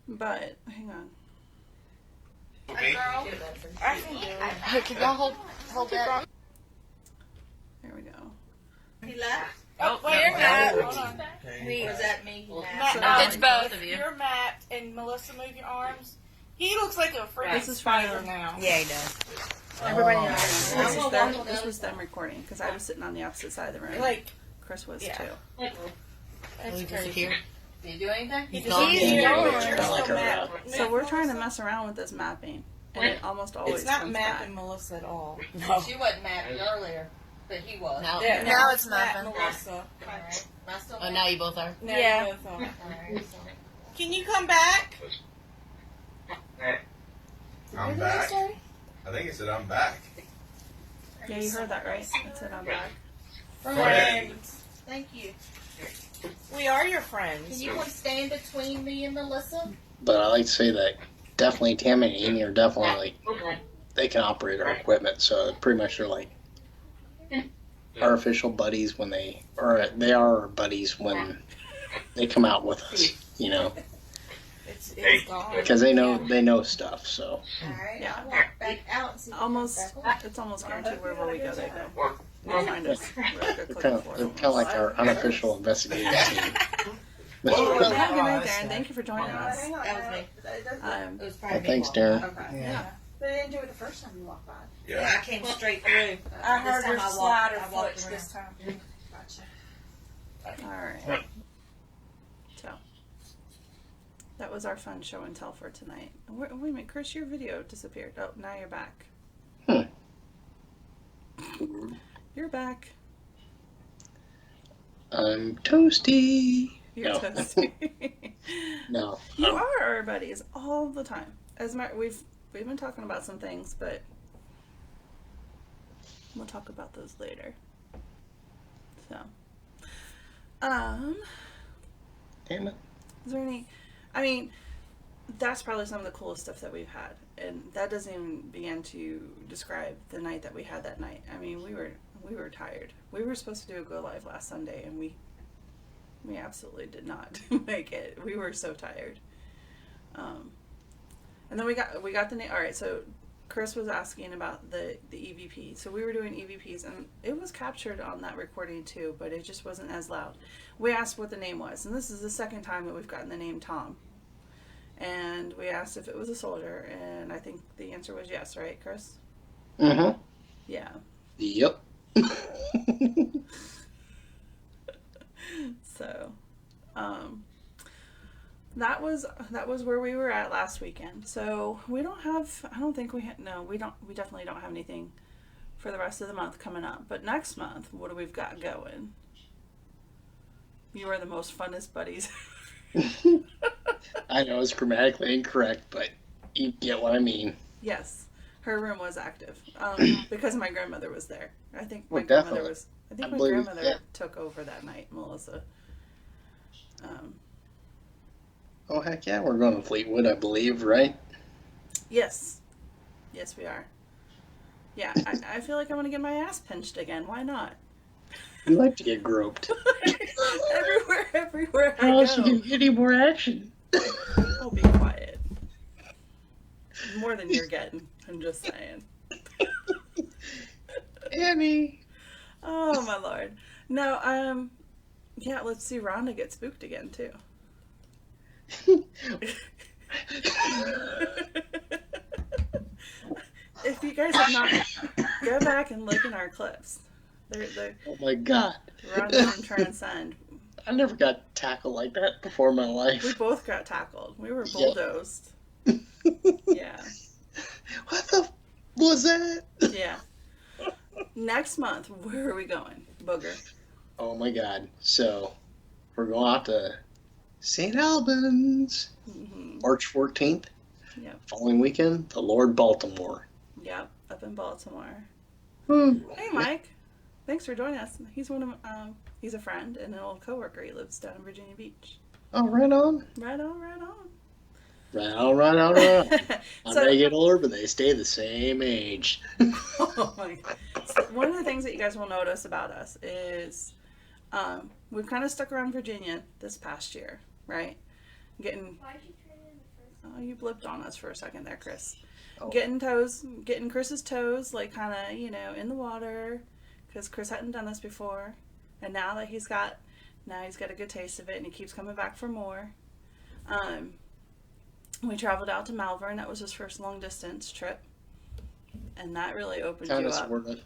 But hang on. Me? I can do it. Hey, can y'all hold that? There we go. He left. Oh, wait, you're Matt. Hold on. Was that me? Matt, It's both of you. You're Matt, and Melissa, move your arms. He looks like a freaking This is spider fine. now. Yeah, he does. Everybody knows. This was them recording because I was sitting on the opposite side of the room. Like, Chris was yeah. too. that's crazy. Did you do anything? He's gone. here, but you're Not like still her, Matt. So we're trying to mess around with this mapping, and it almost always It's not comes Matt back. and Melissa at all. She wasn't mapping earlier, but he was. No. Yeah, Now it's Matt nothing. and Melissa. Alright. Am I still Oh, now you both are. Now Yeah. you both are. Alright, so. Can you come back? I'm back. I think it said I'm back. Yeah, you heard that right. It said I'm back. Friends. Thank you. We are your friends. Can you come stand between me and Melissa? But I like to say that definitely Tammy and Amy are definitely they can operate our equipment, so pretty much they're like our official buddies when they are our buddies when they come out with us, you know, It's gone. because they know stuff. So Alright, Yeah. I'll walk back out and see. It's almost guaranteed wherever we go, they go. They'll find us. they're kind of like our unofficial investigative team. Well, good night, Darren. Thank you for joining us. That was me. Um, It was probably Well, thanks, Darren. yeah. They didn't do it the first time you walked by. Yeah, I came straight through. I heard This her time I slide walked- her I walked foot around. this time. All right. So that was our fun show and tell for tonight. Wait a minute, Chris, your video disappeared. Oh, now you're back. You're back. I'm toasty. You're No. toasty. No, You are our buddies all the time. We've been talking about some things, but we'll talk about those later. So, damn it. is there any? I mean, that's probably some of the coolest stuff that we've had, and that doesn't even begin to describe the night that we had that night. I mean, we were tired. We were supposed to do a go live last Sunday, and we absolutely did not make it. We were so tired. And then we got the name. All right, so Chris was asking about the EVP. So we were doing EVPs, and it was captured on that recording too, but it just wasn't as loud. We asked what the name was, and this is the second time that we've gotten the name Tom. And we asked if it was a soldier, and I think the answer was yes, right, Chris? Mm-hmm. Yeah. Yep. So, that was where we were at last weekend. So we don't have. I don't think we. We definitely don't have anything for the rest of the month coming up. But next month, what do we've got going? You are the most funnest buddies. I know it's grammatically incorrect, but you get what I mean. Yes, her room was active because my grandmother was there. I think my Well, grandmother definitely. was. I think I my believe- grandmother yeah. took over that night, Melissa. Oh, heck yeah, we're going to Fleetwood, I believe, right? Yes, yes, we are. Yeah, I feel like I'm gonna get my ass pinched again. Why not? You like to get groped. everywhere I How else you go. can get any more action? Oh, be quiet. More than you're getting. I'm just saying. Annie. Oh my lord. No, yeah, let's see Rhonda get spooked again too. If you guys have not, go back and look in our clips. They're Oh my god. Rhonda and Transcend. I never got tackled like that before in my We life. both got tackled. We were Yeah. bulldozed. Yeah. What the was that? Yeah. Next month, where are we going? Booger. Oh my god. So, we're going out to St. Albans. March 14th. Yep. Following weekend, the Lord Baltimore. Yep. Up in Baltimore. Hmm. Hey, Mike. Thanks for joining us. He's he's a friend and an old coworker. He lives down in Virginia Beach. Oh, right on. Right on, right on. Right on, right on, right on. I So- may get older, but they stay the same age. Oh my God. So one of the things that you guys will notice about us is we've kind of stuck around Virginia this past year, right? Getting. Oh, you blipped on us for a second there, Chris. Oh. Getting Chris's toes, like kind of, in the water, because Chris hadn't done this before, and now that he's got a good taste of it, and he keeps coming back for more. We traveled out to Malvern. That was his first long distance trip, and that really opened Kind you of, up. sort of.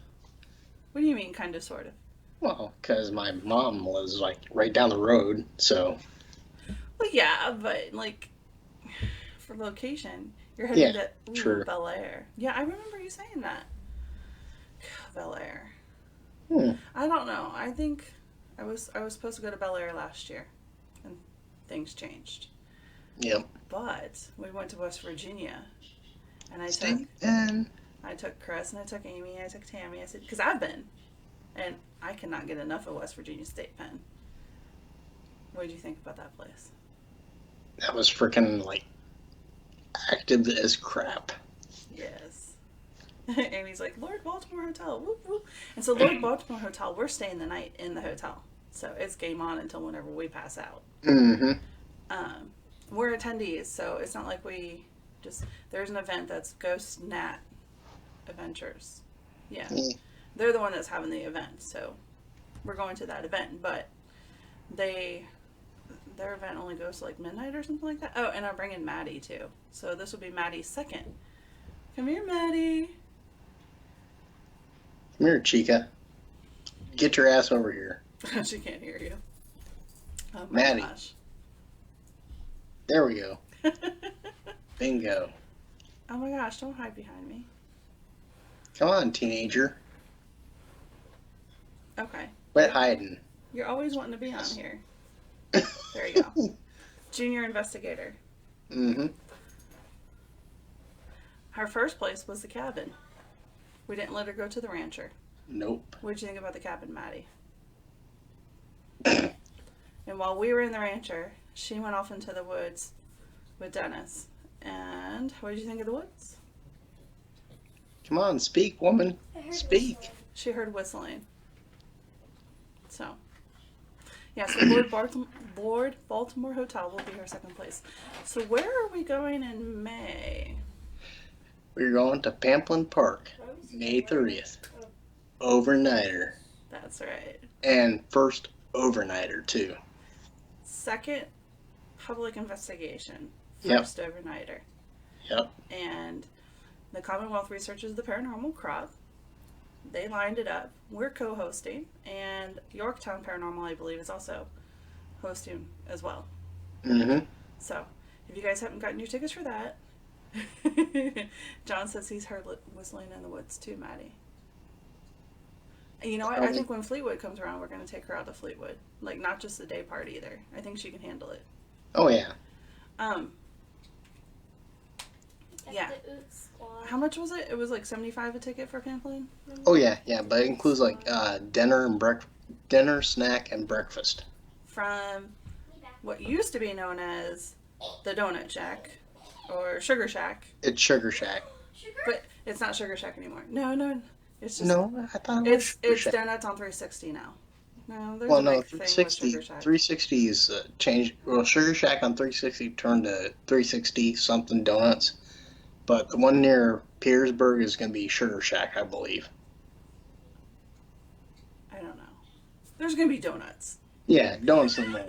What do you mean, kind of, sort of? Well, because my mom lives, like, right down the road, so. Well, yeah, but, like, for location, you're heading Yeah, to true. Bel Air. Yeah, I remember you saying that. Bel Air. Hmm. I don't know. I think I was supposed to go to Bel Air last year, and things changed. Yep. But we went to West Virginia, and I took Chris and I took Amy, I took Tammy. I said, because I've been, and I cannot get enough of West Virginia State Pen. What did you think about that place? That was freaking, like, active as crap. Yes. Amy's like, Lord Baltimore Hotel, whoop whoop. And so Lord Baltimore Hotel, we're staying the night in the hotel. So it's game on until whenever we pass out. Mm-hmm. We're attendees, so it's not like there's an event that's Ghost Nat Adventures. Yeah. They're the one that's having the event, so we're going to that event, but their event only goes to like midnight or something like that. Oh, and I'm bringing Maddie too. So this will be Maddie's second. Come here, Maddie. Come here, Chica. Get your ass over here. She can't hear you. Oh my Maddie. gosh. There we go. Bingo. Oh my gosh, don't hide behind me. Come on, teenager. Okay. Quit hiding. You're always wanting to be on here. There you go. Junior investigator. Mm-hmm. Her first place was the cabin. We didn't let her go to the rancher. Nope. What did you think about the cabin, Maddie? And while we were in the rancher, she went off into the woods with Dennis. And what did you think of the woods? Come on, speak, woman. Speak. She heard whistling. So, yeah, so Lord Baltimore Hotel will be her second place. So where are we going in May? We're going to Pamplin Park, May 30th. Overnighter. That's right. And first overnighter, too. Second public investigation. Yep. First overnighter. Yep. And the Commonwealth Researchers the Paranormal Crowd. They lined it up. We're co-hosting, and Yorktown Paranormal, I believe, is also hosting as well. Mm-hmm. So, if you guys haven't gotten your tickets for that, John says he's heard whistling in the woods too, Maddie. You know what? I think when Fleetwood comes around, we're going to take her out to Fleetwood. Like, not just the day part either. I think she can handle it. Oh, yeah. Yeah. How much was it? It was like $75 a ticket for Pamplin? Oh, yeah, yeah. But it includes, like, dinner, snack, and breakfast. From what used to be known as the Donut Shack or Sugar Shack. It's Sugar Shack. But it's not Sugar Shack anymore. No. It's just, No, I thought it was Sugar it's Shack. donuts on 360 now. No, there's Well, a no, big thing with Sugar 360, Shack. 360 is changed. Well, Sugar Shack on 360 turned to 360 something donuts. But the one near Petersburg is going to be Sugar Shack, I believe. I don't know. There's going to be donuts. Yeah, donuts in there.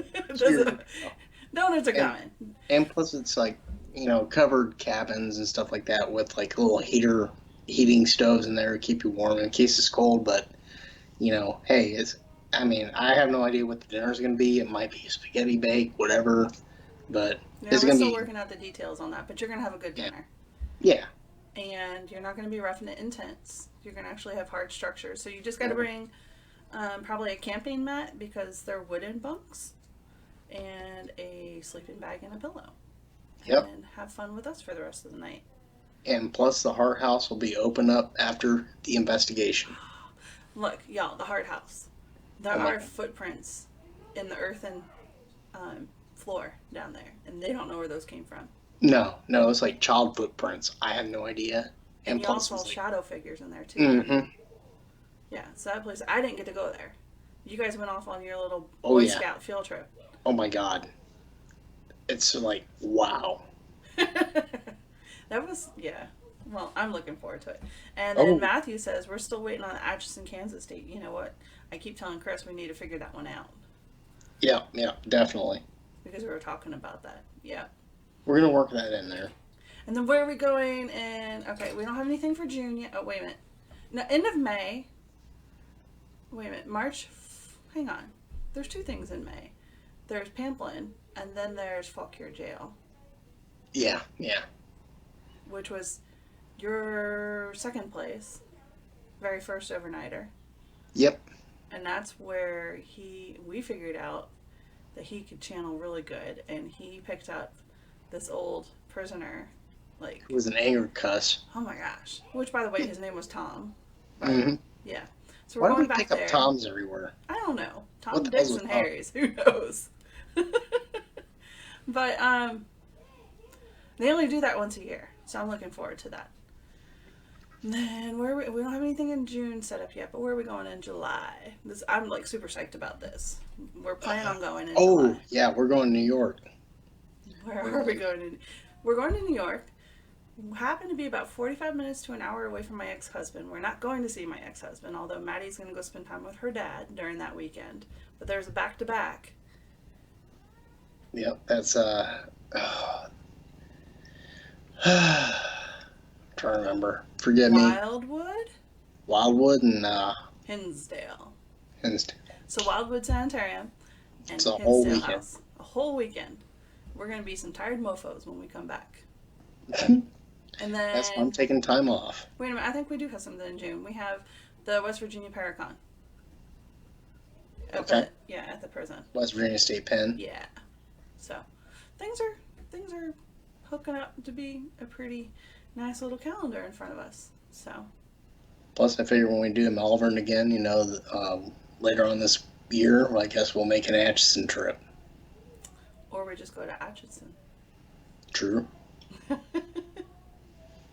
Donuts are coming. And plus it's like, covered cabins and stuff like that with like little heating stoves in there to keep you warm in case it's cold. But, hey, I have no idea what the dinner's going to be. It might be a spaghetti bake, whatever. But it's going to be... We're still working out the details on that, but you're going to have a good dinner. Yeah. And you're not going to be roughing it intense. You're going to actually have hard structure. So you just got to bring probably a camping mat because they're wooden bunks and a sleeping bag and a pillow. Yep. And have fun with us for the rest of the night. And plus the Heart House will be open up after the investigation. Look, y'all, the Heart House. There are footprints in the earthen floor down there, and they don't know where those came from. No, it's like child footprints. I have no idea. And y'all saw shadow figures in there too. Mm-hmm. Yeah, so that place, I didn't get to go there. You guys went off on your little Boy Scout field trip. Oh my God. It's like, wow. That was, yeah. Well, I'm looking forward to it. And then Matthew says, we're still waiting on the Atchison, Kansas date. You know what? I keep telling Chris we need to figure that one out. Yeah, definitely. Because we were talking about that. Yeah. We're going to work that in there. And then where are we going? And, okay, we don't have anything for June yet. Oh, wait a minute. No, end of May. Wait a minute. March. Hang on. There's two things in May. There's Pamplin, and then there's Fauquier Jail. Yeah. Which was your second place. Very first overnighter. Yep. And that's where we figured out that he could channel really good, and he picked up this old prisoner, like... It was an anger cuss. Oh my gosh. Which, by the way, his name was Tom. Right? Mm-hmm. Yeah. So we're Why do going we back pick there. up Toms everywhere? I don't know. Tom, What the Dicks, hell's and with Tom? Harry's. Who knows? But, they only do that once a year, so I'm looking forward to that. And then we don't have anything in June set up yet, but where are we going in July? I'm like super psyched about this. We're planning on going in July. Yeah, we're going to New York. Where are we going? We're going to New York. We happen to be about 45 minutes to an hour away from my ex-husband. We're not going to see my ex-husband, although Maddie's going to go spend time with her dad during that weekend. But there's a back-to-back. Yep, that's trying to remember. Forgive me. Wildwood and Hinsdale. Hinsdale. So Wildwood Sanitarium and It's a Hinsdale whole weekend. House. A whole weekend. We're going to be some tired mofos when we come back. And then That's why I'm taking time off. Wait a minute, I think we do have something in June. We have the West Virginia Paracon. Okay. At the prison. West Virginia State Pen. Yeah. So things are hooking up to be a pretty nice little calendar in front of us. So. Plus, I figure when we do Malvern again, later on this year, I guess we'll make an Atchison trip. Or we just go to Atchison. True.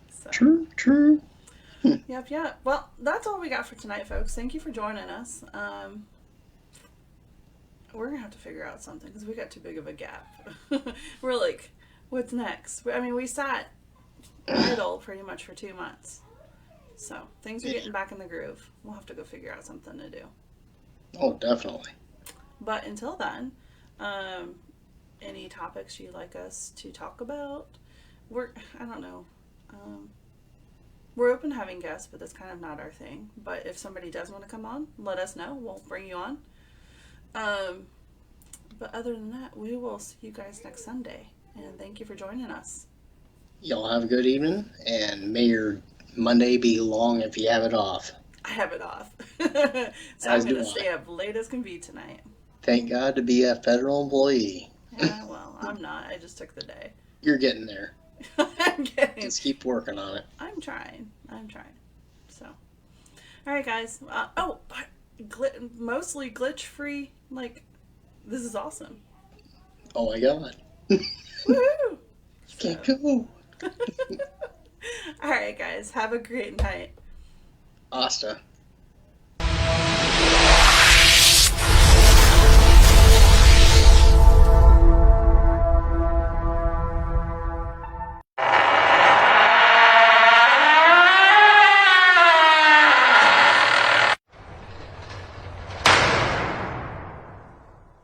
So. True. Yep. Well, that's all we got for tonight, folks. Thank you for joining us. We're going to have to figure out something because we got too big of a gap. We're like, what's next? I mean, we sat idle pretty much for 2 months. So things are getting back in the groove. We'll have to go figure out something to do. Oh, definitely. But until then, any topics you'd like us to talk about? I don't know. We're open to having guests, but that's kind of not our thing. But if somebody does want to come on, let us know. We'll bring you on. But other than that, we will see you guys next Sunday. And thank you for joining us. Y'all have a good evening, and may your Monday be long if you have it off. I have it off. So I'm As do going to I. stay up late as can be tonight. Thank God to be a federal employee. Yeah, well, I'm not. I just took the day. You're getting there. I'm getting. Just keep working on it. I'm trying. So, all right, guys. Mostly glitch-free. Like, this is awesome. Oh my God. Woohoo! Can't go. All right, guys. Have a great night. Asta.